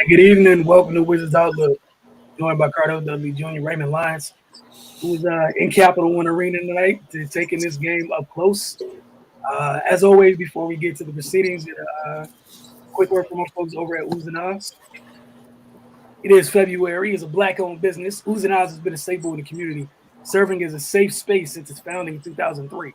Good evening. Welcome to Wizards Outlook. Joined by Cardo Dudley Jr., Raymond Lyons, who's in Capital One Arena tonight to taking this game up close. As always, before we get to the proceedings, quick word from our folks over at Oohs and Ahs. It is February. It's a black-owned business. Oohs and Ahs has been a staple in the community, serving as a safe space since its founding in 2003.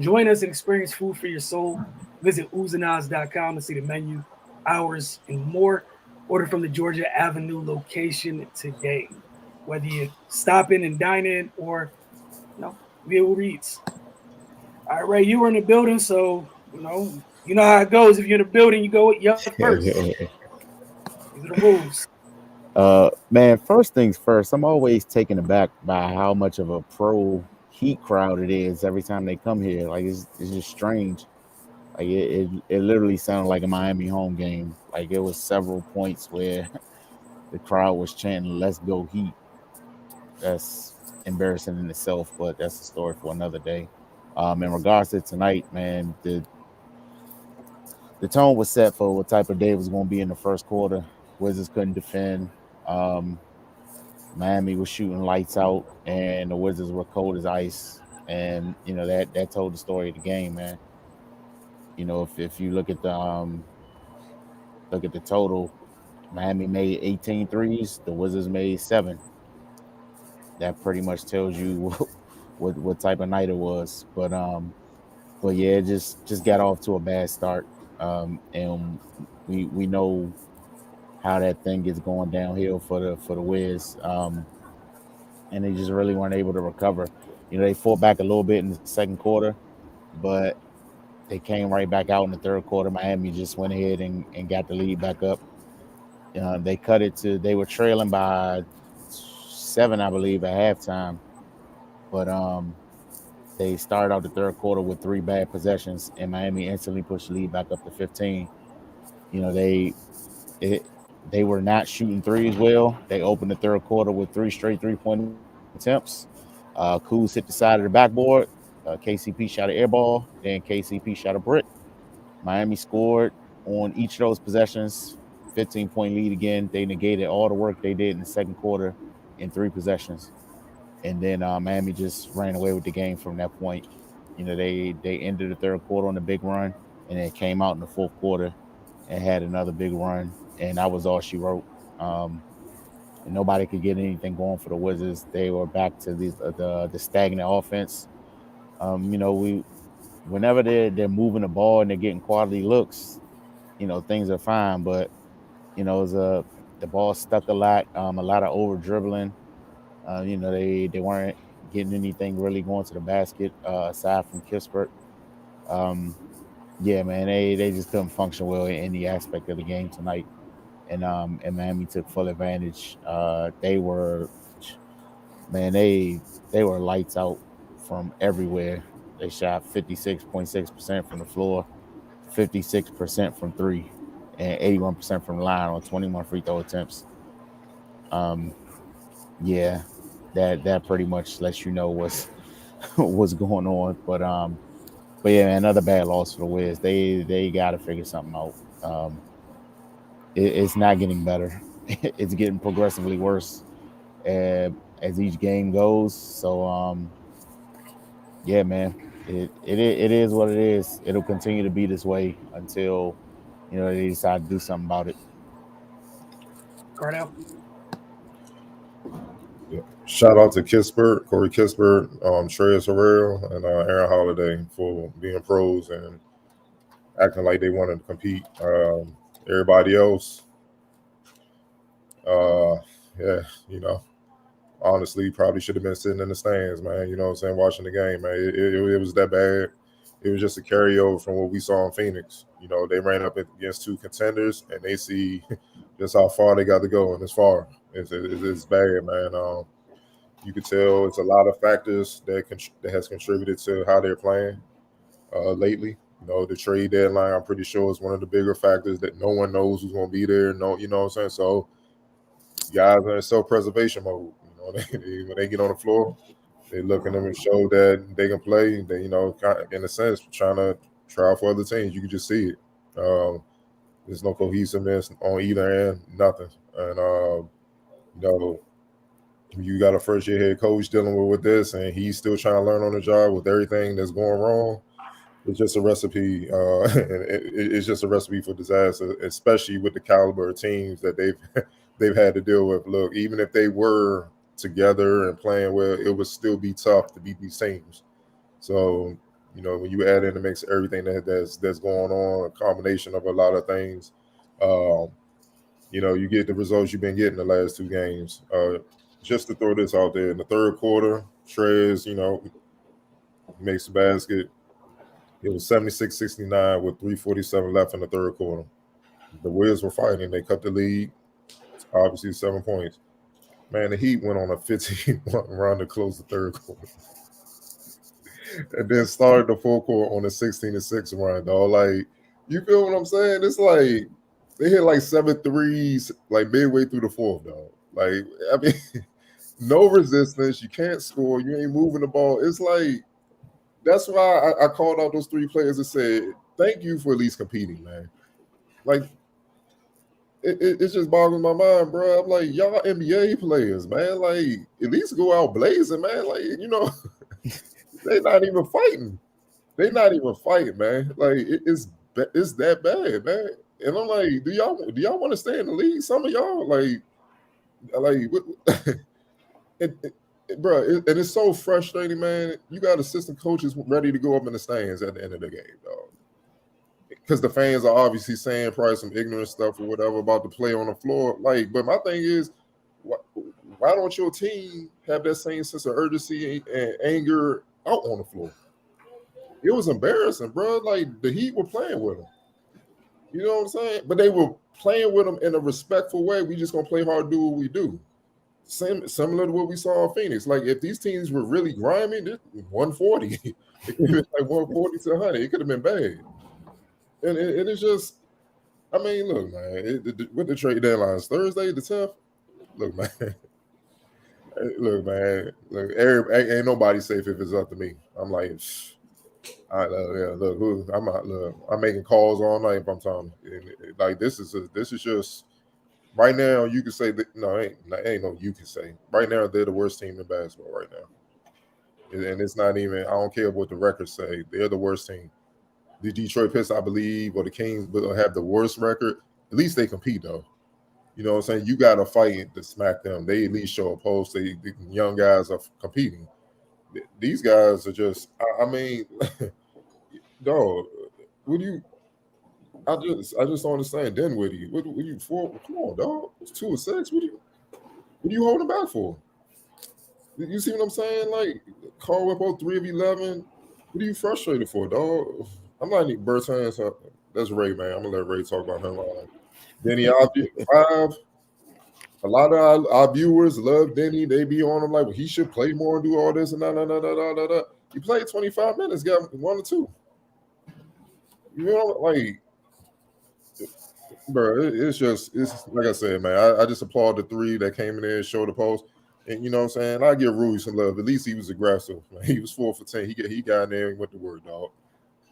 Join us and experience food for your soul. Visit oozandahs.com to see the menu, hours, and more. Order from the Georgia Avenue location today. Whether you stop in and dine in or, via Uber Eats. All right, Ray, you were in the building, so, you know how it goes. If you're in the building, you go yuck first. These are the rules. Man, first things first, I'm always taken aback by how much of a pro Heat crowd it is every time they come here. Like it's just strange. Like it literally sounded like a Miami home game. Like it was several points where the crowd was chanting "Let's go Heat." That's embarrassing in itself, but that's a story for another day. In regards to tonight, man, the tone was set for what type of day it was going to be in the first quarter. Wizards couldn't defend. Um, Miami was shooting lights out, and the Wizards were cold as ice. And that told the story of the game, man. If you look at the total, Miami made 18 threes, the Wizards made 7. That pretty much tells you what type of night it was. But yeah, it just got off to a bad start. And we know how that thing gets going downhill for the Wiz. And they just really weren't able to recover. They fought back a little bit in the second quarter, but they came right back out in the third quarter. Miami just went ahead and got the lead back up. They cut it to they were trailing by 7, I believe, at halftime, but they started out the third quarter with 3 bad possessions, and Miami instantly pushed the lead back up to 15. You know it, they were not shooting threes well. They opened the third quarter with 3 straight 3-point attempts. Kuz hit the side of the backboard. KCP shot an air ball. Then KCP shot a brick. Miami scored on each of those possessions. 15-point lead again. They negated all the work they did in the second quarter in 3 possessions. And then Miami just ran away with the game from that point. They ended the third quarter on a big run, and then came out in the fourth quarter and had another big run, and that was all she wrote. And nobody could get anything going for the Wizards. They were back to the stagnant offense. We whenever they're moving the ball and they're getting quality looks, things are fine. But the ball stuck a lot of over dribbling. They weren't getting anything really going to the basket aside from Kispert. Um, yeah, man, they just couldn't function well in any aspect of the game tonight, and Miami took full advantage. They were, man, they were lights out from everywhere. They shot 56.6% from the floor, 56% from three, and 81% from the line on 21 free throw attempts. Um, yeah, that pretty much lets you know what's going on. But yeah, man, another bad loss for the Wiz. They got to figure something out. Um, it's not getting better. It's getting progressively worse uh, as each game goes. So yeah, man, it is what it is. It'll continue to be this way until they decide to do something about it. Cardell. Yeah. Shout out to Kispert, Corey Kispert, Shreyas Harrell, and Aaron Holiday for being pros and acting like they wanted to compete. Everybody else, uh, yeah, honestly, probably should have been sitting in the stands, man. You know what I'm saying? Watching the game, man. It was that bad. It was just a carryover from what we saw in Phoenix. They ran up against 2 contenders, and they see just how far they got to go, and it's far. It's bad, man. You could tell it's a lot of factors that has contributed to how they're playing lately. The trade deadline, I'm pretty sure, is one of the bigger factors that no one knows who's going to be there. No, you know what I'm saying? So guys are in self-preservation mode. When they get on the floor, they look at them and show that they can play. They, kind of, in a sense, trying to try out for other teams. You can just see it. There's no cohesiveness on either end, nothing. And you know, you got a first year head coach dealing with this, and he's still trying to learn on the job with everything that's going wrong. It's just a recipe. It's just a recipe for disaster, especially with the caliber of teams that they've had to deal with. Look, even if they were together and playing well, it would still be tough to beat these teams. So, when you add in the mix everything that's going on, a combination of a lot of things, um, you get the results you've been getting the last two games. Just to throw this out there, in the third quarter, Trez, makes the basket. It was 76-69 with 3:47 left in the third quarter. The Wiz were fighting. They cut the lead. It's obviously 7 points. Man, the Heat went on a 15 run to close the third quarter. And then started the full court on a 16-6 run, dog. Like, you feel what I'm saying? It's like they hit like 7 threes like midway through the fourth, dog. Like, I mean, no resistance. You can't score. You ain't moving the ball. It's like, that's why I called out those three players and said, thank you for at least competing, man. Like, it just boggles my mind, bro. I'm like, y'all NBA players, man. Like, at least go out blazing, man. Like, they're not even fighting. They're not even fighting, man. Like, it's that bad, man. And I'm like, do y'all want to stay in the league? Some of y'all, bro, and it's so frustrating, man. You got assistant coaches ready to go up in the stands at the end of the game, dog. Because the fans are obviously saying probably some ignorant stuff or whatever about the play on the floor. Like, but my thing is, why don't your team have that same sense of urgency and anger out on the floor? It was embarrassing, bro. Like, the Heat were playing with them. You know what I'm saying? But they were playing with them in a respectful way. We just gonna play hard, do what we do. Similar to what we saw in Phoenix. Like, if these teams were really grimy, 140, it could have been like 140 to 100. It could have been bad. And it's just, I mean, look, man, with the trade deadlines Thursday, the 10th, look, man, ain't nobody safe if it's up to me. I'm like, I'm making calls all night if I'm telling you. Like, this is just right now. You can say that ain't no you can say right now they're the worst team in basketball right now, and it's not even. I don't care what the records say. They're the worst team. The Detroit Pistons, I believe, or the Kings will have the worst record. At least they compete, though. You know what I'm saying? You got to fight to smack them. They at least show a post. The young guys are competing. These guys are just, I mean, dog, what do you, I just don't understand Dinwiddie. What you for? Come on, dog. It's 2 or 6. What are you holding back for? You see what I'm saying? Like, Caldwell Pope 3 of 11. What are you frustrated for, dog? I'm not even Bertans. That's Ray, man. I'm gonna let Ray talk about him. Denny 5. A lot of our viewers love Denny. They be on him like, well, he should play more and do all this and da. He played 25 minutes, got 1 or 2. You know, like, bro, it's like I said, man. I just applaud the 3 that came in there and showed the post. And you know what I'm saying? I give Rui some love. At least he was aggressive. Man. He was 4 for 10. He got in there and went to work, dog.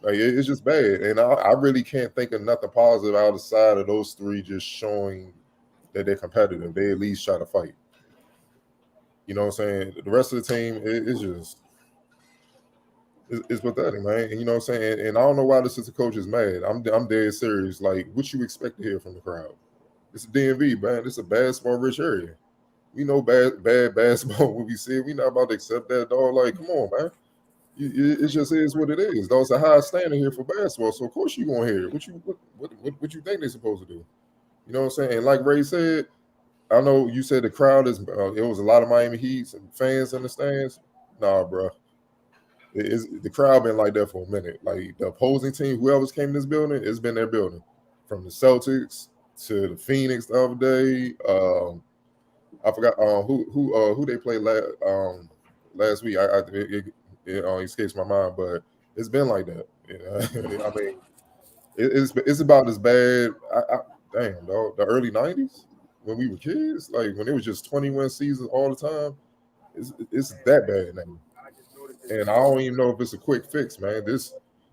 Like, it's just bad. And I really can't think of nothing positive outside of those 3 just showing that they're competitive. They at least try to fight. You know what I'm saying? The rest of the team is just it's pathetic, man. And you know what I'm saying? And I don't know why the assistant coach is mad. I'm dead serious. Like, what you expect to hear from the crowd? It's a DMV, man. It's a basketball rich area. We know bad basketball when we see it. We not about to accept that, dog. Like, come on, man. It just is what it is. Though it's a high standard here for basketball, so of course you gonna hear it. What you think they're supposed to do? You know what I'm saying? And like Ray said, I know you said the crowd is. It was a lot of Miami Heat fans in the stands. Nah, bro. The crowd been like that for a minute. Like, the opposing team, whoever's came in this building, it's been their building. From the Celtics to the Phoenix the other day. I forgot who they played last week. It escapes my mind, but it's been like that. I mean, it's about as bad. Damn, dog, the early '90s when we were kids, like when it was just 21 seasons all the time. It's that bad now, and I don't even know if it's a quick fix, man.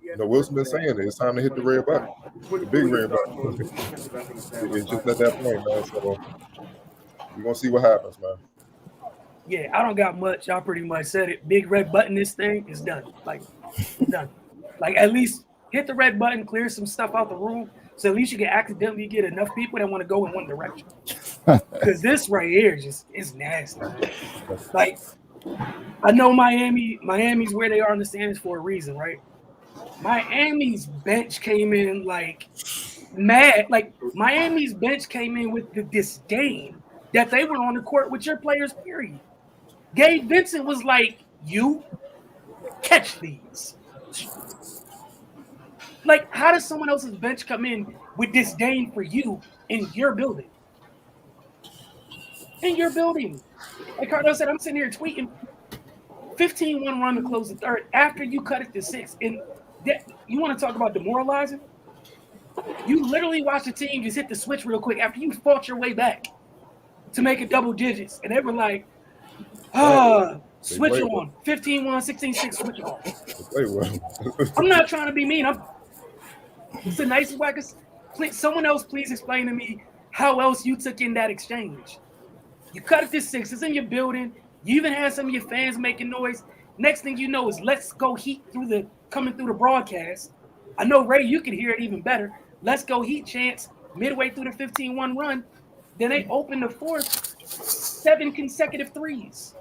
You know, Wilson been saying it. It's time to hit the red button, the big red button. It's just at that point, man. So we're gonna see what happens, man. Yeah, I don't got much. Y'all pretty much said it. Big red button. This thing is done. Like it's done. Like at least hit the red button, clear some stuff out the room, so at least you can accidentally get enough people that want to go in one direction. Because this right here just is nasty. Man. Like I know Miami's where they are in the standings for a reason, right? Miami's bench came in like mad. Like Miami's bench came in with the disdain that they were on the court with your players, period. Gabe Vincent was like, you catch these. Like, how does someone else's bench come in with disdain for you in your building? In your building. Like Cardo said, I'm sitting here tweeting 15-1 run to close the third after you cut it to 6. And you want to talk about demoralizing? You literally watched the team just hit the switch real quick after you fought your way back to make it double digits. And they were like, switch on. 15-1, 16-6, switch on. I'm not trying to be mean. It's a nice way. Someone else please explain to me how else you took in that exchange. You cut it to 6. It's in your building. You even had some of your fans making noise. Next thing you know is let's go Heat coming through the broadcast. I know, Ray, you can hear it even better. Let's go Heat chants midway through the 15-1 run. Then they open the fourth, 7 consecutive threes.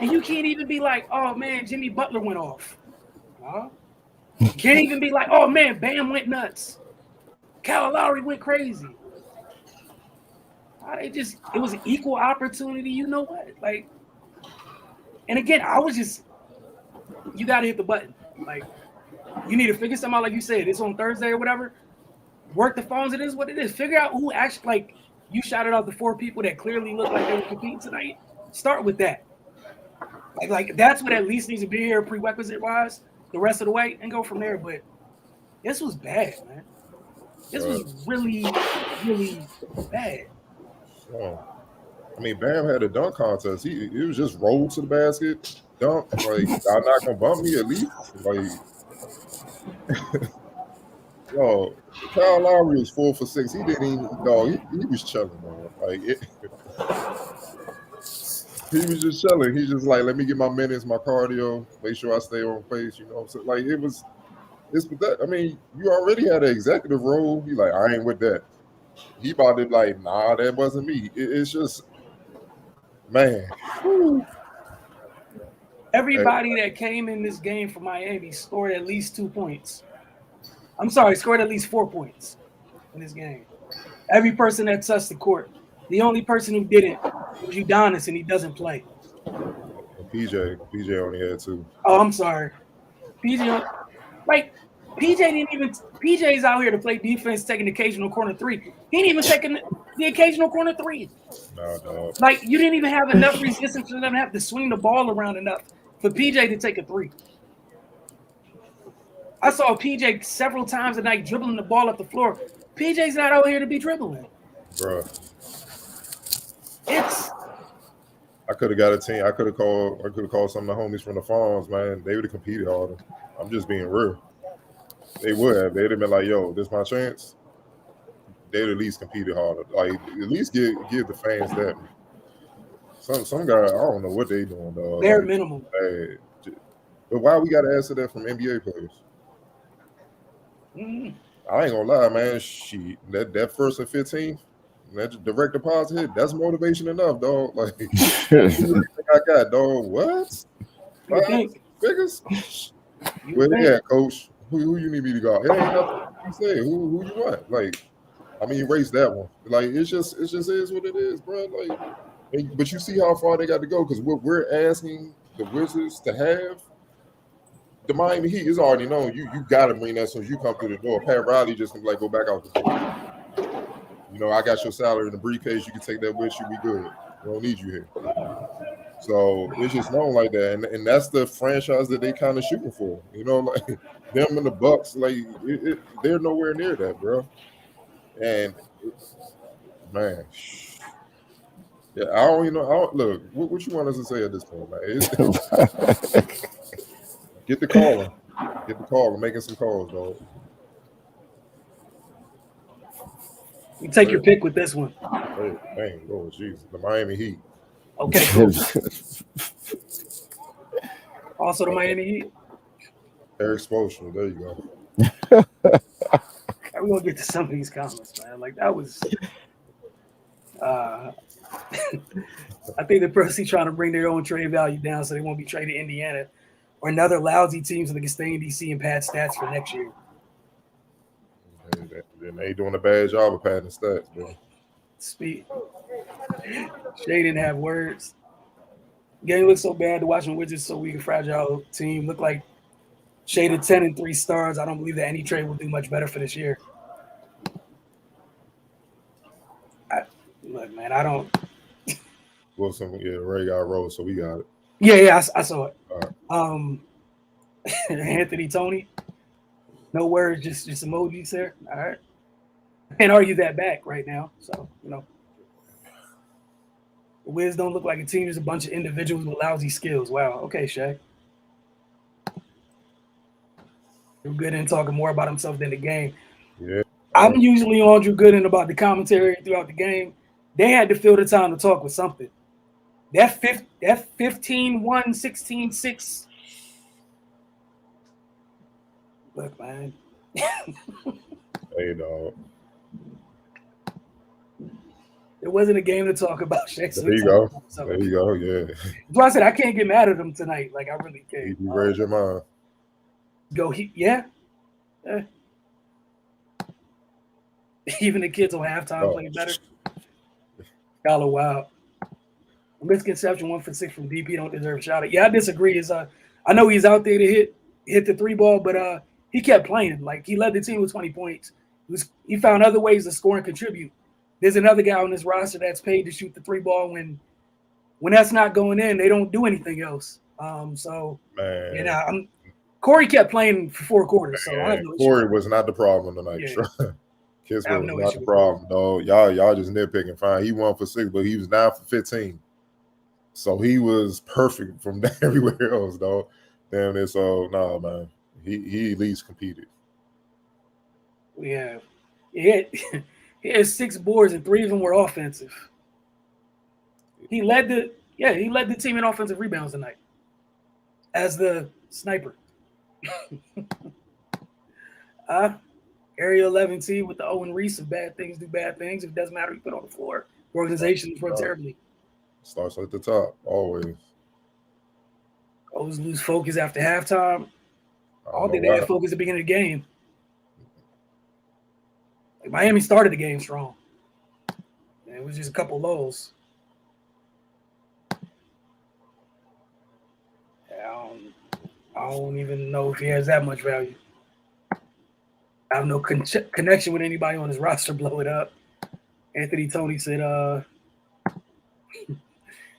And you can't even be like, oh, man, Jimmy Butler went off. Huh? You can't even be like, oh, man, Bam went nuts. Kyle Lowry went crazy. It was an equal opportunity. You know what? Like, and again, you got to hit the button. Like, you need to figure something out, like you said, it's on Thursday or whatever. Work the phones. It is what it is. Figure out who actually, like, you shouted out the 4 people that clearly look like they were competing tonight. Start with that. Like that's what at least needs to be here prerequisite-wise the rest of the way and go from there. But this was bad, man. This was really, really bad. I mean, Bam had a dunk contest. He was just rolled to the basket, dunk. Like, y'all not gonna bump me at least. Like, yo, Kyle Lowry was 4 for 6. He didn't even. No, he was chilling, man. Like, he was just chilling. He's just like, let me get my minutes, my cardio, make sure I stay on pace. You know, so like it's that. I mean, you already had an executive role. He like, I ain't with that. He about to like, nah, that wasn't me. It's just, man. Everybody that came in this game for Miami scored at least 2 points. I'm sorry, scored at least 4 points in this game. Every person that touched the court. The only person who didn't was Udonis, and he doesn't play. PJ only had 2. Oh, I'm sorry. PJ's out here to play defense, taking the occasional corner 3. He ain't even taking the occasional corner 3. No. Like, you didn't even have enough resistance for them to have to swing the ball around enough for PJ to take a 3. I saw PJ several times a night dribbling the ball up the floor. PJ's not out here to be dribbling. Bro. I could have got a team. I could have called some of the homies from the farms, man. They would have competed harder. I'm just being real. They would have. They'd have been like, yo, this my chance. They'd at least competed harder. Like, at least give the fans that. Some guy, I don't know what they doing, dog. Bare minimum. But why we got to answer that from NBA players? Mm-hmm. I ain't gonna lie, man. That first and 15, that direct deposit hit, that's motivation enough, dog. Like, I got, dog. What? 5 figures? Where they at, coach? Who you need me to go? It ain't nothing you say. Who you want? Like, I mean, erase that one. Like, it just is what it is, bro. Like, but you see how far they got to go, because what we're asking the Wizards to have, the Miami Heat is already known. You got to bring that as soon as you come through the door. Pat Riley just gonna be like, go back out the door. You know, I got your salary in the briefcase. You can take that with you. Be good. We don't need you here. So it's just known like that, and that's the franchise that they kind of shooting for. You know, like them and the Bucks, like they're nowhere near that, bro. And man, yeah, I don't even know. Look, what you want us to say at this point, man? Get the caller. Get the call. We're making some calls, dog. You take your pick with this one. Hey, dang, Lord Jesus. The Miami Heat. Okay, cool. Also the Miami Heat. Eric Spoelstra. There you go. We're gonna get to some of these comments, man. Like that was I think the person trying to bring their own trade value down so they won't be traded to Indiana or another lousy team so they can stay in DC and pad stats for next year. They doing a bad job of padding stats, bro. Speak. Shay didn't have words. Game looked so bad. The Washington Wizards so weak and fragile team look like shaded 10 and 3 stars. I don't believe that any trade will do much better for this year. Look, man, I don't. Wilson, yeah, Ray got rolled, so we got it. Yeah, I saw it. All right. Anthony Tony, no words, just emojis there. All right, can't argue that back right now. So the Wiz don't look like a team; just a bunch of individuals with lousy skills. Wow. Okay, Shay. Drew Gooden talking more about himself than the game. Yeah. I'm usually on Drew Gooden about the commentary throughout the game. They had to fill the time to talk with something. That 15-1, 16-6. Look, man. Hey, dog. It wasn't a game to talk about. Shaq, there you go. There you go. Yeah. That's why I said I can't get mad at him tonight. Like I really can't. You raise your mind. Yeah. Even the kids on halftime played better. Y'all are wild. Misconception 1 for 6 from DP don't deserve a shout out. Yeah, I disagree. I know he's out there to hit the 3 ball, but he kept playing. Like he led the team with 20 points. He found other ways to score and contribute. There's another guy on this roster that's paid to shoot the 3 ball when that's not going in, they don't do anything else. Corey kept playing for 4 quarters. So I have no Corey was not the problem tonight. Yeah. Kiss was not the problem, though. Y'all just nitpicking. Fine, he 1 for 6, but he was 9 for 15. So he was perfect from everywhere else, though. Damn it. So man, he at least competed. Yeah, he had 6 boards and 3 of them were offensive. He led the team in offensive rebounds tonight as the sniper. Area 11 team with the Owen Reese of bad things do bad things. If it doesn't matter, you put on the floor. Organizations run terribly. Starts at the top, always. Always lose focus after halftime. All day they had focus at the beginning of the game. Like Miami started the game strong. And it was just a couple lows. I don't even know if he has that much value. I have no connection with anybody on his roster. Blow it up. Anthony Tony said,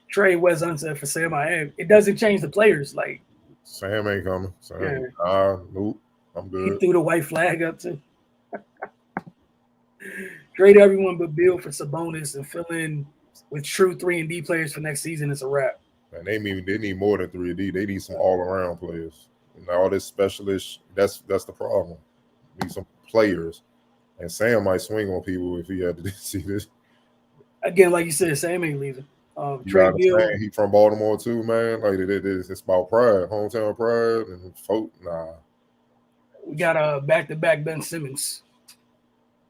trade Wes Unseld for Sam I am. It doesn't change the players. Like Sam ain't coming. Nope. I'm good. He threw the white flag up too. Trade everyone but Bill for Sabonis and fill in with true 3-and-D players for next season. It's a wrap. Man, they need more than 3-and-D. They need some all-around players. And all this specialist, that's the problem. Need some players. And Sam might swing on people if he had to see this. Again, like you said, Sam ain't leaving. Trey Bill, he from Baltimore too, man. Like it's about pride, hometown pride, and folk. Nah. We got back-to-back Ben Simmons.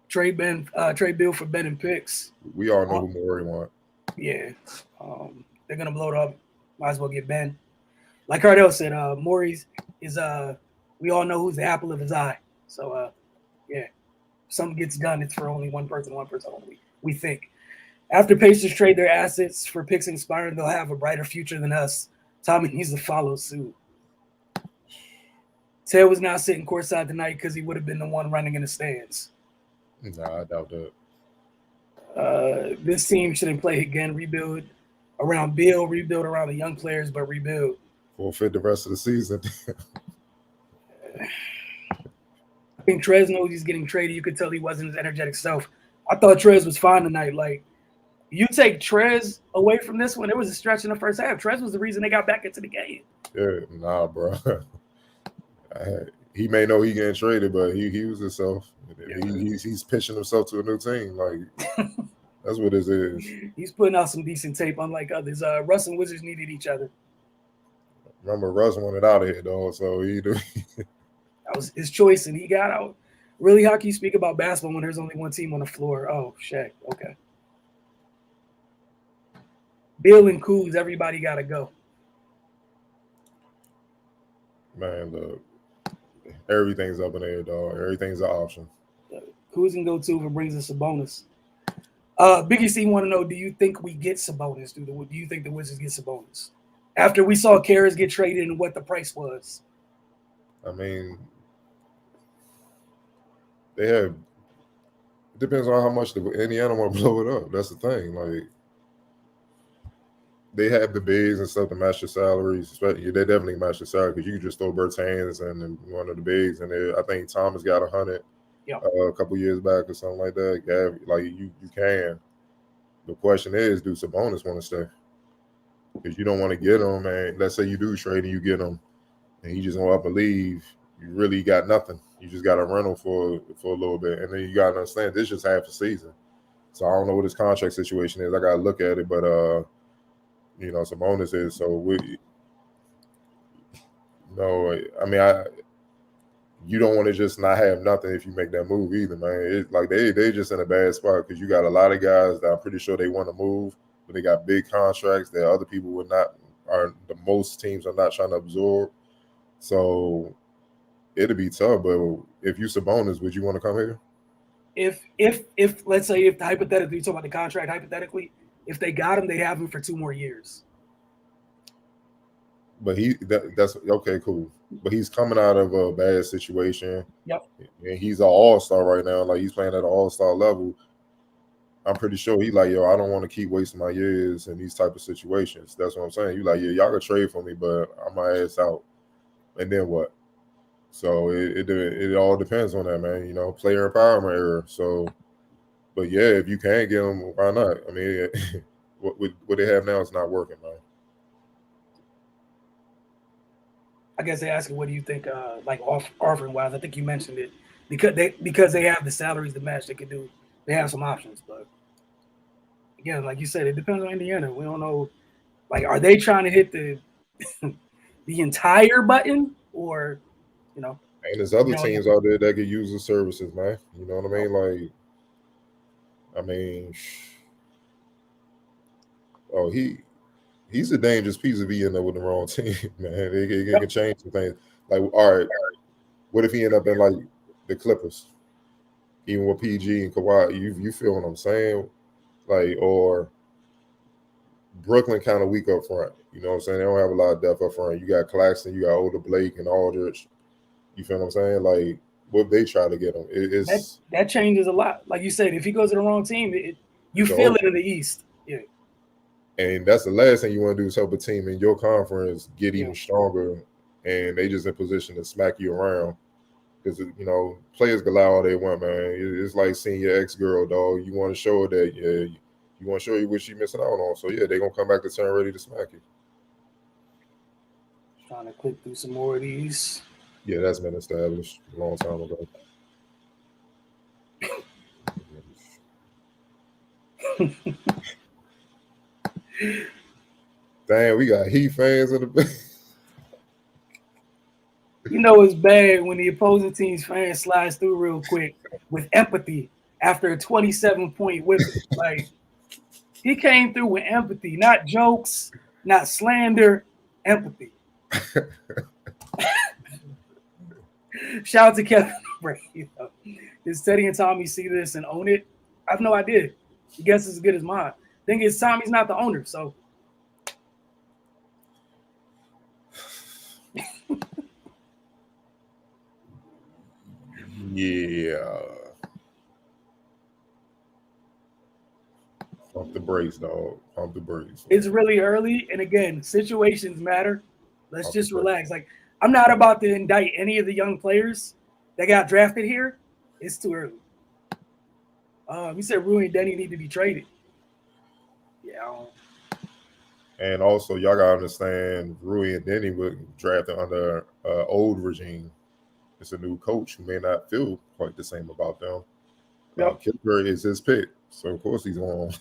Trey Bill for Ben and picks. We all know who Morey want. Yeah, they're gonna blow it up. Might as well get Ben. Like Cardell said, Morey's is we all know who's the apple of his eye. So yeah, if something gets done, it's for only one person only. We think. After Pacers trade their assets for picks expiring, they'll have a brighter future than us. Tommy needs to follow suit. Ted was not sitting courtside tonight because he would have been the one running in the stands. Nah, I doubt that. This team shouldn't play again. Rebuild around Bill, rebuild around the young players, but rebuild. Forfeit the rest of the season. I think Trez knows he's getting traded. You could tell he wasn't his energetic self. I thought Trez was fine tonight. Like, you take Trez away from this one, it was a stretch in the first half. Trez was the reason they got back into the game. Yeah, nah, bro. He may know he getting traded, but he was himself. Yeah. He's pitching himself to a new team. Like that's what this is. He's putting out some decent tape, unlike others. Russ and Wizards needed each other. Remember, Russ wanted out of here, though, so That was his choice, and he got out. Really, how can you speak about basketball when there's only one team on the floor? Oh, Shaq. Okay. Bill and Kuz, everybody got to go. Man, look, everything's up in the air, dog. Everything's an option. Kuz can go too if it brings us a bonus. Biggie C want to know: do you think we get Sabonis? Do you think the Wizards get Sabonis after we saw Karras get traded and what the price was? I mean, they have. It depends on how much Indiana want to blow it up. That's the thing. Like they have the bigs and stuff to match the salaries. Especially, they definitely match the salary because you can just throw Bertans and one of the bigs, and I think Thomas got 100 a couple years back or something like that. Like you can. The question is, do Sabonis want to stay? Because you don't want to get him, and let's say you do trade and you get him, and he just go up and leave. You really got nothing. You just got a rental for a little bit, and then you got to understand this is just half a season. So I don't know what his contract situation is. I got to look at it, but Sabonis is so you don't want to just not have nothing if you make that move either, man. It's like they just in a bad spot because you got a lot of guys that I'm pretty sure they want to move, but they got big contracts that other people most teams are not trying to absorb. So it'll be tough. But if you Sabonis, would you want to come here? If let's say if hypothetically you talk about the contract, hypothetically, if they got him, they'd have him for 2 more years. But that's okay, cool. But he's coming out of a bad situation. Yep. And he's an all-star right now. Like he's playing at an all-star level. I'm pretty sure he like, yo, I don't want to keep wasting my years in these type of situations. That's what I'm saying. You like, yeah, y'all can trade for me, but I'm my ass out. And then what? So it all depends on that, man. Player empowerment era. So, but yeah, if you can't get him, why not? I mean, what they have now is not working, man. I guess they ask you, what do you think, like offering wise? I think you mentioned it because they have the salaries to match. They have some options, but again, like you said, it depends on Indiana. We don't know. Like, are they trying to hit the the entire button, or And there's other teams out there that could use the services, man. You know what I mean? He's a dangerous piece if he end up with the wrong team, man. It can change some things. Like, all right, what if he end up in like the Clippers, even with PG and Kawhi? You feel what I'm saying? Like, or Brooklyn kind of weak up front. You know what I'm saying? They don't have a lot of depth up front. You got Claxton, you got Older Blake and Aldridge. You feel what I'm saying? Like, what if they try to get him? That changes a lot. Like you said, if he goes to the wrong team, you feel it in the East. Yeah. And that's the last thing you want to do is help a team in your conference get even stronger, and they just in position to smack you around. Because, players can lie all they want, man. It's like seeing your ex-girl, dog. You want to show her that, you want to show you what she's missing out on. So, yeah, they're going to come back to turn ready to smack you. Trying to click through some more of these. Yeah, that's been established a long time ago. Damn, we got Heat fans in the It's bad when the opposing team's fan slides through real quick with empathy after a 27-point whipping. Like, he came through with empathy, not jokes, not slander, empathy. Shout out to Kevin. Does Teddy and Tommy see this and own it? I have no idea. He guess it's as good as mine. Thing is, Tommy's not the owner, so. Yeah. Pump the brakes, dog. Pump the brakes. It's really early, and again, situations matter. Let's just relax. Like, I'm not about to indict any of the young players that got drafted here. It's too early. You said Rui and Denny need to be traded. Yeah. And also, y'all gotta understand, Rui and Denny were drafted under old regime. it's a new coach who may not feel quite the same about them. Yep. Kingsbury is his pick, so of course he's on.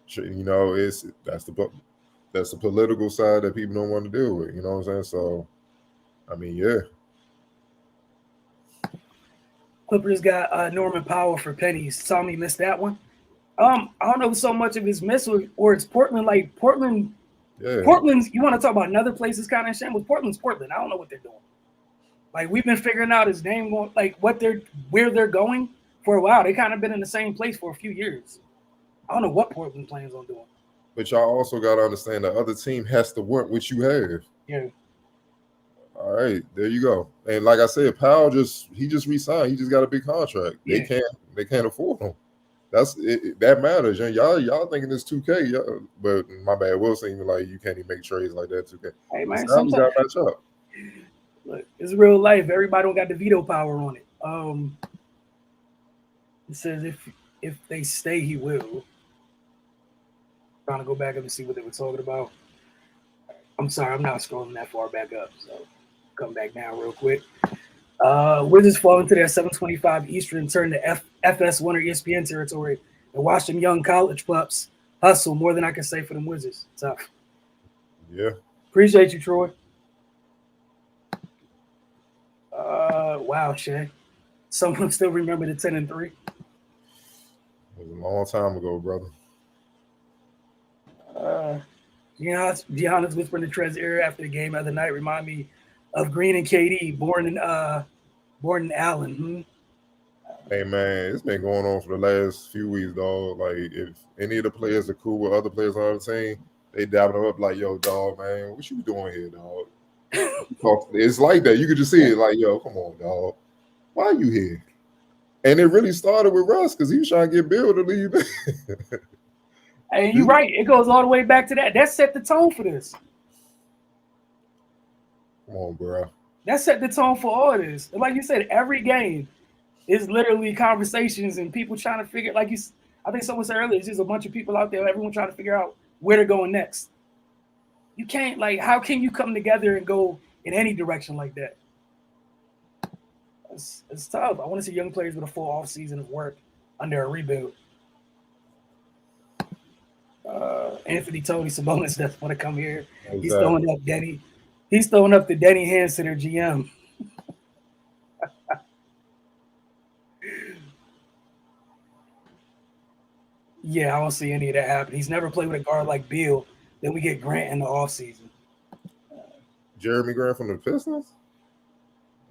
You know, that's the political side that people don't want to deal with. You know what I'm saying? So, I mean, yeah. Clippers got Norman Powell for pennies. Tommy missed that one. I don't know so much of his miss or it's Portland. Like Portland's. You want to talk about another place that's kind of shambles? Portland's Portland. I don't know what they're doing. Like we've been figuring out his name, like where they're going for a while. They kind of been in the same place for a few years. I don't know what Portland plans on doing. But y'all also got to understand the other team has to want what you have. Yeah. All right, there you go. And like I said, Powell just resigned. He just got a big contract. Yeah. They can't afford him. That's it, that matters. And y'all thinking it's 2K, but my bad. Wilson even like you can't even make trades like that 2K. Hey man, sometimes you got to match up. Look, it's real life. Everybody don't got the veto power on it. It says if they stay, he will. Trying to go back up and see what they were talking about. I'm sorry, I'm not scrolling that far back up, so come back down real quick. Wizards fall into their 7:25 Eastern, turn to FS1 or ESPN territory, and watch them young college pups hustle more than I can say for them Wizards. Tough. Yeah. Appreciate you, Troy. Wow, Shay. Someone still remember the 10-3? It was a long time ago, brother. Giannis whispering the Trez era after the game the other night remind me of Green and KD, born in Allen. Hey man, it's been going on for the last few weeks, dog. Like if any of the players are cool with other players on the team, they dabbing them up like, yo, dog, man, what you doing here, dog? It's like that. You could just see it like, yo, come on, dog. Why are you here? And it really started with Russ because he was trying to get Bill to leave. And you're right. It goes all the way back to that. That set the tone for this. Come on, bro. That set the tone for all this. Like you said, every game is literally conversations and people trying to figure. I think someone said earlier, it's just a bunch of people out there, everyone trying to figure out where they're going next. You can't how can you come together and go in any direction like that? It's tough. I want to see young players with a full off season of work under a rebuild. Anthony Tony Sabonis doesn't want to come here. Exactly. He's throwing up Denny. He's throwing up the Denny hands to their GM. Yeah, I don't see any of that happen. He's never played with a guard like Beal. Then we get Grant in the offseason. Jeremy Grant from the Pistons?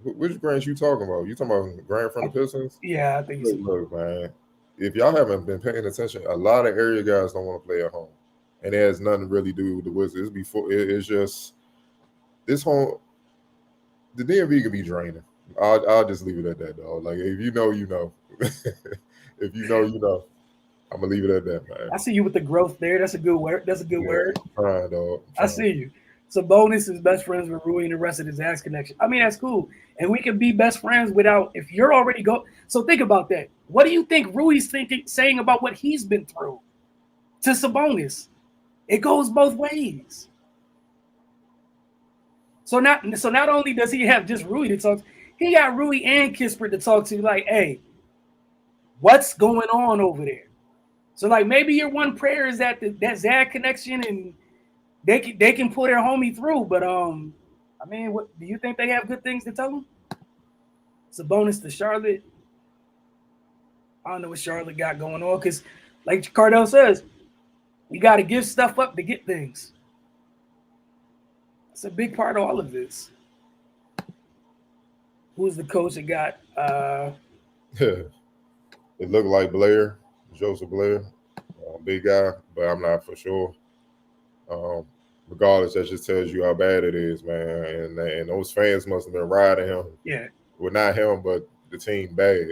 Which Grant you talking about? You talking about Grant from the Pistons? Yeah, I think so. Look, man, if y'all haven't been paying attention, a lot of area guys don't want to play at home. And it has nothing to really do with the Wizards. It's just this home. The DMV can be draining. I'll just leave it at that, dog. Like if you know, you know. If you know, you know. I'm gonna leave it at that, man. I see you with the growth there. That's a good word. That's a good word. I'm trying, dog. I see you. Sabonis is best friends with Rui and the rest of his ass connection. I mean, that's cool. And we can be best friends without if you're already go. So think about that. What do you think Rui's saying about what he's been through to Sabonis? It goes both ways. So not only does he have just Rui to talk to, he got Rui and Kispert to talk to, like, hey, what's going on over there? So like maybe your one prayer is that that Zach connection and they can pull their homie through. But I mean, what do you think they have good things to tell them? Sabonis to Charlotte. I don't know what Charlotte got going on because, like Cardell says, you got to give stuff up to get things. It's a big part of all of this. Who's the coach that got? It looked like Blair. Joseph Blair, big guy, but I'm not for sure. Regardless, that just tells you how bad it is, man. And those fans must have been riding him. Yeah. Well, not him, but the team bad.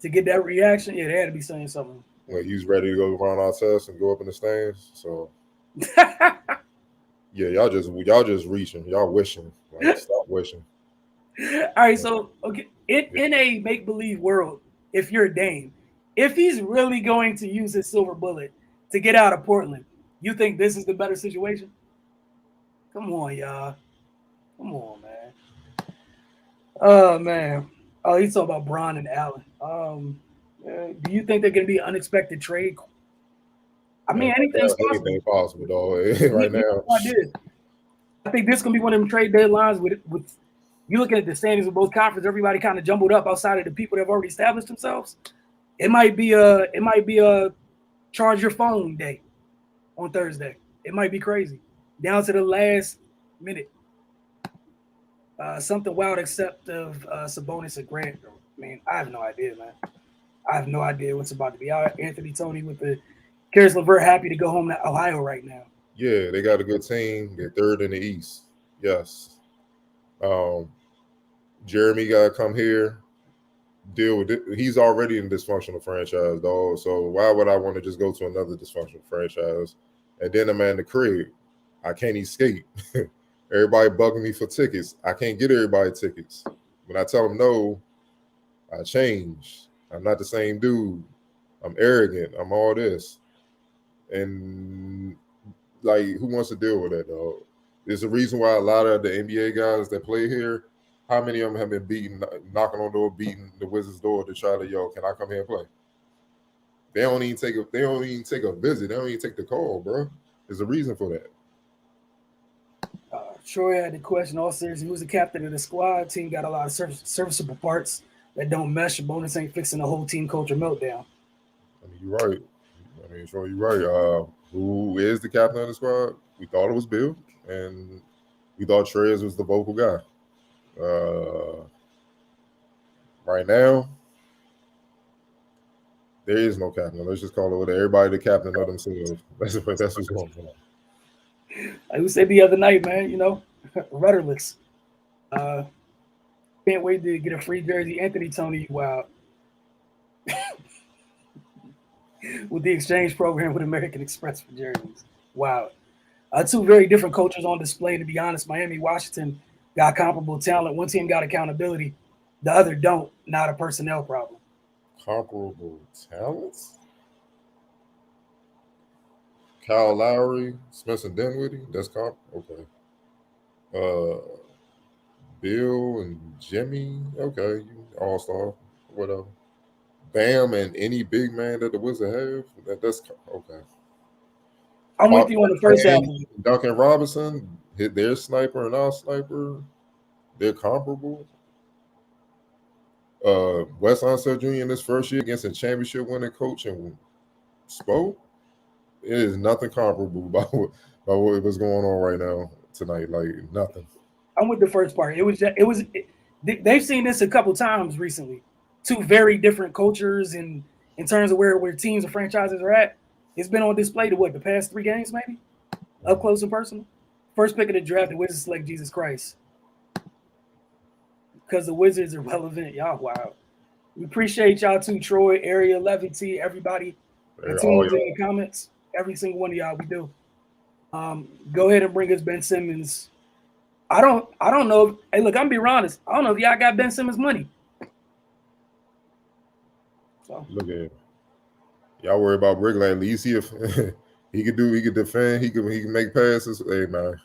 To get that reaction, yeah, they had to be saying something. Well, he's ready to go run our test and go up in the stands. So, yeah, y'all just reaching. Y'all wishing. Like, stop wishing. All right, so okay, in a make-believe world, if you're Dame, if he's really going to use his silver bullet to get out of Portland, you think this is the better situation? Come on, y'all. Come on, man. Oh man. Oh, he's talking about Braun and Allen. Do you think they're going to be an unexpected trade? I Man, mean, right anything's now, possible. anything possible, dog. Right You now, know, I did. I think this is going to be one of them trade deadlines with you looking at the standings of both conferences. Everybody kind of jumbled up outside of the people that have already established themselves. It might be a charge your phone day on Thursday. It might be crazy down to the last minute. Something wild except of Sabonis and Grant. I mean, I have no idea, man. I have no idea what's about to be out. Anthony Tony with the Karis LeVert happy to go home to Ohio right now. yeah, they got a good team. They're third in the East. Yes. Um, Jeremy got to come here, deal with it. He's already in a dysfunctional franchise, dog. So why would I want to just go to another dysfunctional franchise? And then I'm at the crib. I can't escape. Everybody bugging me for tickets. I can't get everybody tickets. When I tell them no, I change. I'm not the same dude. I'm arrogant. I'm all this. And like, who wants to deal with that, dog? There's a reason why a lot of the NBA guys that play here, how many of them have been beating, knocking on the door, beating the Wizards' door to try to, yo, can I come here and play? They don't even take a, they don't even take a visit. They don't even take the call, bro. There's a reason for that. Troy had the question all series. He was the captain of the squad. Team got a lot of serviceable parts that don't mesh. Bonus ain't fixing the whole team culture meltdown. I mean, you're right. I mean, so you're right. Who is the captain of the squad? We thought it was Bill, and we thought Trez was the vocal guy. Uh, right now, there is no captain. Let's just call it whatever. Everybody the captain of themselves. That's what's going on. Like we said the other night, man, rudderless. Uh, can't wait to get a free jersey. Anthony Tony, wow, with the exchange program with American Express for jerseys. Wow. Two very different cultures on display, to be honest. Miami, Washington got comparable talent. One team got accountability, the other don't. Not a personnel problem. Comparable talents. Kyle Lowry, Spencer Dinwiddie. That's okay. Uh, Bill and Jimmy. Okay, you all star. Whatever. Bam and any big man that the Wizards have. That's okay. I'm with you on the first half. And Duncan Robinson, hit their sniper and our sniper. They're comparable. Wes Unseld Jr. in his first year against a championship winning coach and Spo. It is nothing comparable about what was going on right now tonight. Like nothing. I'm with the first part. They've seen this a couple times recently. Two very different cultures and in terms of where teams and franchises are at. It's been on display to what, the past 3 games maybe? Up close and personal. First pick of the draft, the Wizards select Jesus Christ. Because the Wizards are relevant. Y'all, wow. We appreciate y'all too, Troy, Area, Levity, everybody that tunes in the comments. Every single one of y'all, we do. Go ahead and bring us Ben Simmons. I don't know. Hey, look, I'm gonna be honest. I don't know if y'all got Ben Simmons money. So. Look at it. Y'all worry about Brick at least see if he could defend, he can make passes. Hey man.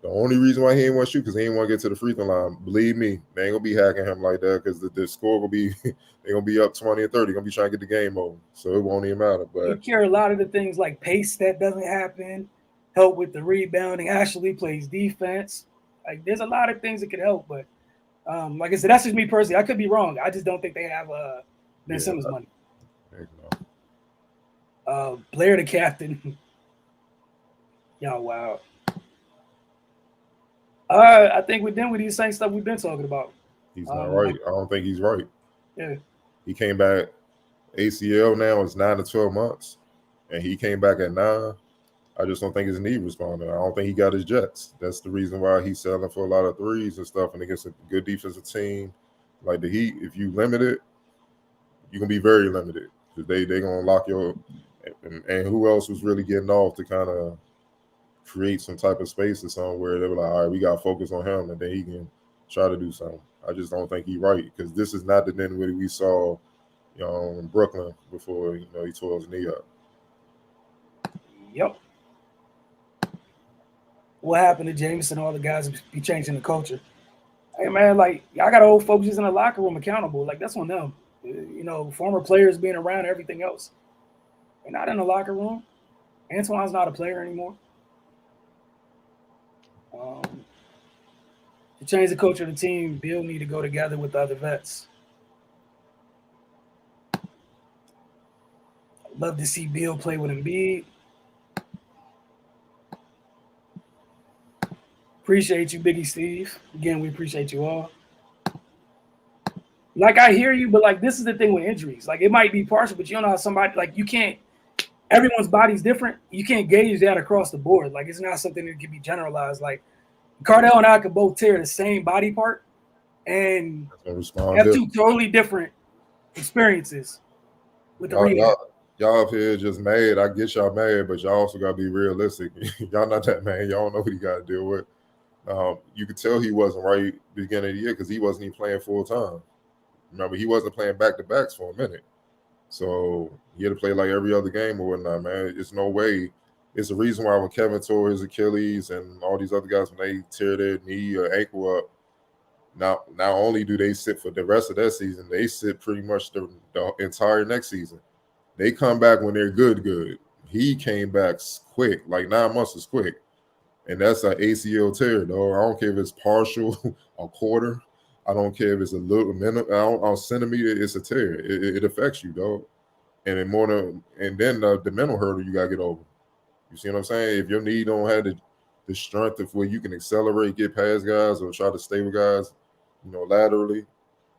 The only reason why he ain't want to shoot because he ain't want to get to the free throw line. Believe me, they ain't gonna be hacking him like that because the score will be they're gonna be up 20 and 30. Gonna be trying to get the game over. So it won't even matter. But you care a lot of the things like pace that doesn't happen, help with the rebounding, actually plays defense. Like there's a lot of things that could help, but like I said, that's just me personally. I could be wrong. I just don't think they have Ben Simmons money. Blair the captain. Y'all wow. I think we're done with these same stuff we've been talking about. He's not right. I don't think he's right. Yeah. He came back. ACL now is 9 to 12 months, and he came back at 9. I just don't think his knee responded. I don't think he got his jets. That's the reason why he's selling for a lot of threes and stuff. And against a good defensive team like the Heat, if you limit it, you're gonna be very limited because they gonna lock your. And who else was really getting off to kind of create some type of space or something where they were like, all right, we got to focus on him and then he can try to do something. I just don't think he's right because this is not the Dinwiddie we saw, in Brooklyn before, he tore his knee up. Yep. What happened to Jameson? All the guys be changing the culture. Hey man, like y'all gotta hold folks just in the locker room accountable. Like that's on them. Former players being around everything else. They're not in the locker room. Antoine's not a player anymore. Um, to change the culture of the team, Bill need to go together with the other vets. Love to see Bill play with Embiid. Appreciate you, Biggie Steve. Again, we appreciate you all. Like I hear you, but like this is the thing with injuries. Like it might be partial, but you don't know how somebody like you can't. Everyone's body's different. You can't gauge that across the board. Like it's not something that can be generalized. Like Cardell and I could both tear the same body part, and have two totally different experiences with the rehab. Y'all up here just mad. I get y'all mad, but y'all also gotta be realistic. Y'all not that mad. Y'all don't know what he got to deal with. You could tell he wasn't right beginning of the year because he wasn't even playing full time. Remember, he wasn't playing back to backs for a minute, so he had to play like every other game or whatnot. Man, it's no way. It's the reason why when Kevin tore his Achilles and all these other guys when they tear their knee or ankle up, not only do they sit for the rest of that season, they sit pretty much the entire next season. They come back when they're good. He came back quick, like 9 months is quick. And that's an ACL tear, though. I don't care if it's partial, a quarter. I don't care if it's a little a centimeter. It's a tear. It affects you, though. And then the mental hurdle you gotta get over. You see what I'm saying? If your knee don't have the strength of where you can accelerate, get past guys, or try to stay with guys, laterally,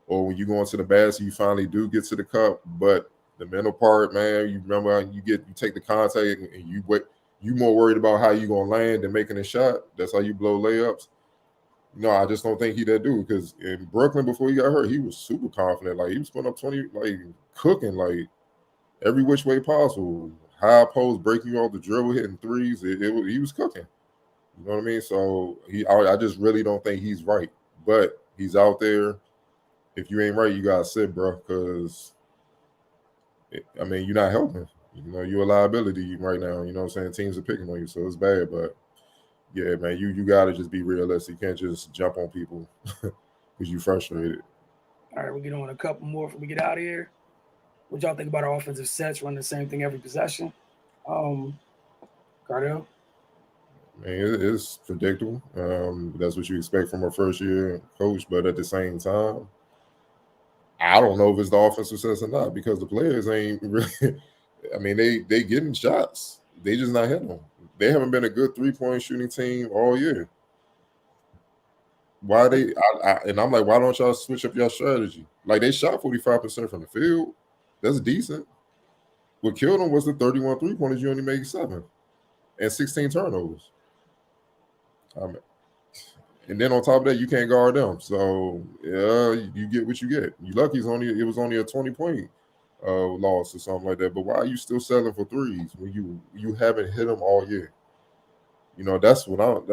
or when you go into the basket, you finally do get to the cup, but the mental part, man, you remember you take the contact and you more worried about how you gonna land than making a shot. That's how you blow layups. No, I just don't think he that dude because in Brooklyn before he got hurt, he was super confident. Like he was putting up 20, like cooking, like every which way possible. High post, breaking you off the dribble, hitting threes. He was cooking. You know what I mean? So I just really don't think he's right. But he's out there. If you ain't right, you gotta sit, bro, because you're not helping. You're a liability right now. You know what I'm saying? Teams are picking on you, so it's bad. But yeah, man, you gotta just be realistic. You can't just jump on people because you frustrated. All right, we'll get on a couple more before we get out of here. What y'all think about our offensive sets running the same thing every possession? Cardell? Man, it's predictable. That's what you expect from a first year coach, but at the same time, I don't know if it's the offensive sets or not because the players ain't really. They getting shots. They just not hitting them. They haven't been a good 3-point shooting team all year. Why they? And I'm like, why don't y'all switch up your strategy? Like they shot 45% from the field. That's decent. What killed them was the 31 3-pointers. You only made 7 and 16 turnovers. And then on top of that, you can't guard them. So yeah, you get what you get. You lucky it was only a 20-point loss or something like that. But why are you still selling for threes when you haven't hit them all year? That's what I'm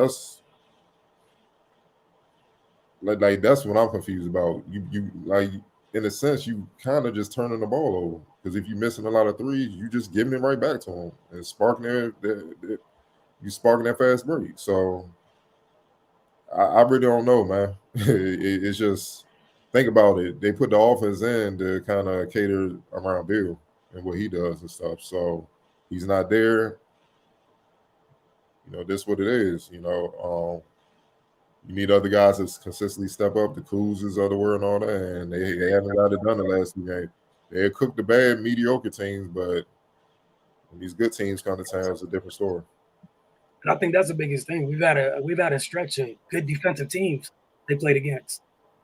confused about. You like in a sense you kind of just turning the ball over because if you're missing a lot of threes, you just giving it right back to them and sparking you sparking that fast break. So I really don't know, man. It's just think about it. They put the offense in to kind of cater around Bill and what he does and stuff. So he's not there. This what it is. You need other guys to consistently step up. The Kuz's of the world and all that, and they haven't got it done the last 2 games. They cooked the bad, mediocre teams, but when these good teams come to town, it's a different story. And I think that's the biggest thing. We've had a stretch of good defensive teams they played against.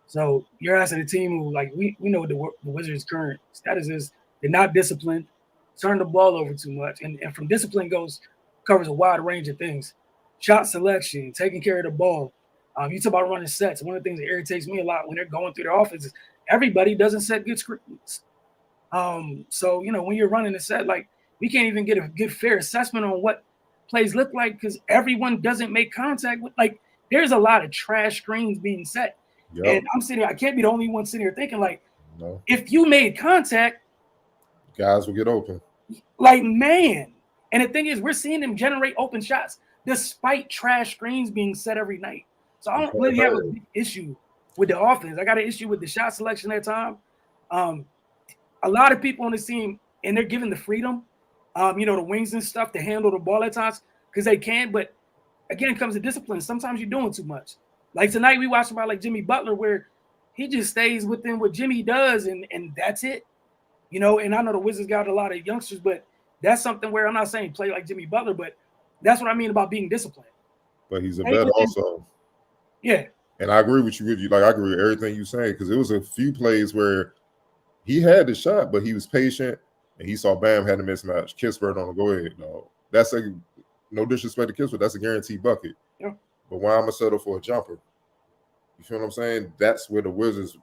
So you're asking a team who, like, we know the Wizards' current status is they're not disciplined, turn the ball over too much, and from discipline covers a wide range of things. Shot selection, taking care of the ball. You talk about running sets. One of the things that irritates me a lot when they're going through their offense is everybody doesn't set good screens. So when you're running a set, like we can't even get a good fair assessment on what plays look like because everyone doesn't make contact with. Like there's a lot of trash screens being set, and I'm sitting here. I can't be the only one sitting here thinking like, if you made contact, guys will get open. Like man, and the thing is, we're seeing them generate open shots despite trash screens being set every night. So I don't really have a big issue with the offense. I got an issue with the shot selection at time. A lot of people on the team, and they're given the freedom, the wings and stuff to handle the ball at times because they can. But again, it comes to discipline. Sometimes you're doing too much. Like tonight, we watched about like Jimmy Butler, where he just stays within what Jimmy does, and that's it. And I know the Wizards got a lot of youngsters, but that's something where I'm not saying play like Jimmy Butler, but that's what I mean about being disciplined. But he's a vet also. Yeah. And I agree with you. Like, I agree with everything you saying, because it was a few plays where he had the shot, but he was patient, and he saw Bam had a mismatch. Kispert on the go ahead, dog. That's no disrespect to Kispert, that's a guaranteed bucket. Yeah. But why I'm gonna settle for a jumper? You feel what I'm saying? That's where the Wizards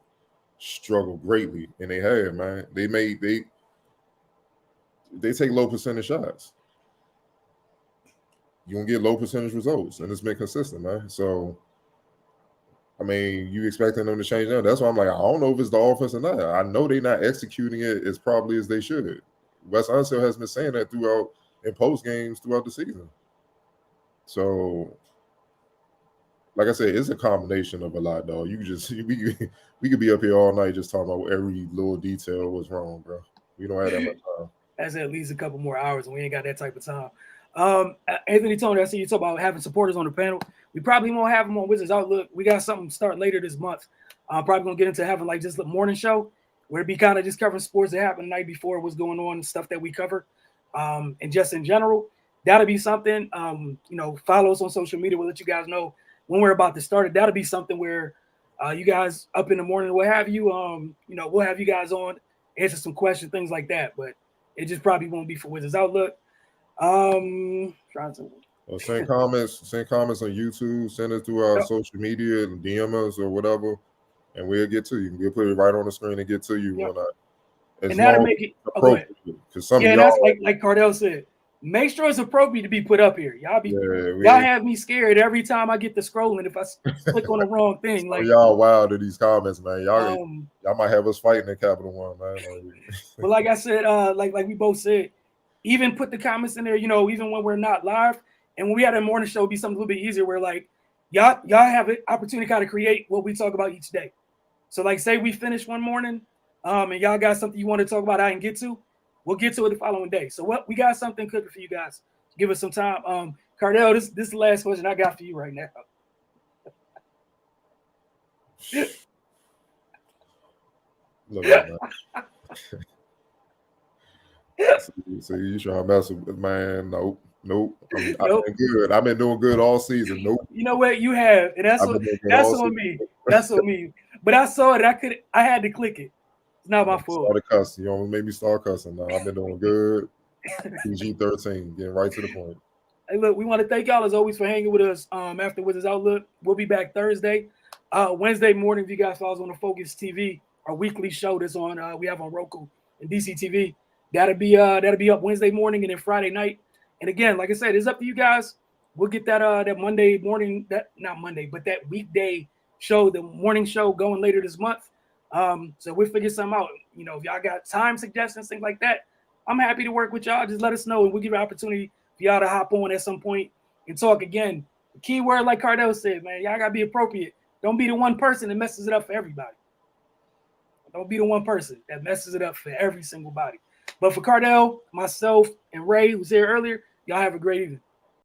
struggle greatly, and they have, man. They take low percentage shots. You're gonna get low percentage results, and it's been consistent, man. So, I mean, you expecting them to change that? That's why I'm like, I don't know if it's the offense or not. I know they're not executing it as probably as they should. Wes Unseld has been saying that throughout in post games throughout the season. So, like I said, it's a combination of a lot, dog. We could be up here all night just talking about every little detail was wrong, bro. We don't have that much time. That's at least a couple more hours, and we ain't got that type of time. Anthony Tony, I see you talk about having supporters on the panel. We probably won't have them on Wizards Outlook. We got something start later this month. I'm probably gonna get into having like just a morning show where it be kind of just covering sports that happened the night before, what's going on and stuff that we cover. And just in general, that'll be something. Follow us on social media. We'll let you guys know when we're about to start it. That'll be something where you guys up in the morning, what have you, we'll have you guys on, answer some questions, things like that. But it just probably won't be for Wizards Outlook. Trying to send comments on YouTube, send it through our social media, DM us or whatever, and we'll get to you. We'll put it right on the screen and get to you when and that'll make it appropriate. Because some of y'all, that's like Cardell said, make sure it's appropriate to be put up here. Y'all have me scared every time I get the scrolling if I click on the wrong thing. Like y'all wild to these comments, man. Y'all might have us fighting in Capital One, man. But like I said, like we both said, even put the comments in there, even when we're not live. And when we had a morning show, it'd be something a little bit easier where like y'all have an opportunity to kind of create what we talk about each day. So like say we finish one morning, and y'all got something you want to talk about I didn't get to, we'll get to it the following day. So what we got something cooking for you guys. Give us some time. Cardell, this is the last question I got for you right now. Look at that. So you trying to mess with man? Nope. I've been good. I've been doing good all season. Nope. You know what? You have, and that's on me. That's on me. But I saw it. I had to click it. It's not my fault. Started cussing. You almost made me start cussing. Now I've been doing good. PG-13, getting right to the point. Hey, look, we want to thank y'all as always for hanging with us. After Wizards Outlook, we'll be back Thursday, Wednesday morning. If you guys follow us on the Focus TV, our weekly show that's on. We have on Roku and DC TV. That'll be up Wednesday morning and then Friday night. And again, like I said, it's up to you guys. We'll get that Monday morning, that weekday show, the morning show going later this month. So we'll figure something out. If y'all got time suggestions, things like that, I'm happy to work with y'all. Just let us know, and we'll give you an opportunity for y'all to hop on at some point and talk again. The key word, like Cardell said, man, y'all gotta be appropriate. Don't be the one person that messes it up for everybody. Don't be the one person that messes it up for every single body. But for Cardell, myself, and Ray, who was here earlier, y'all have a great evening.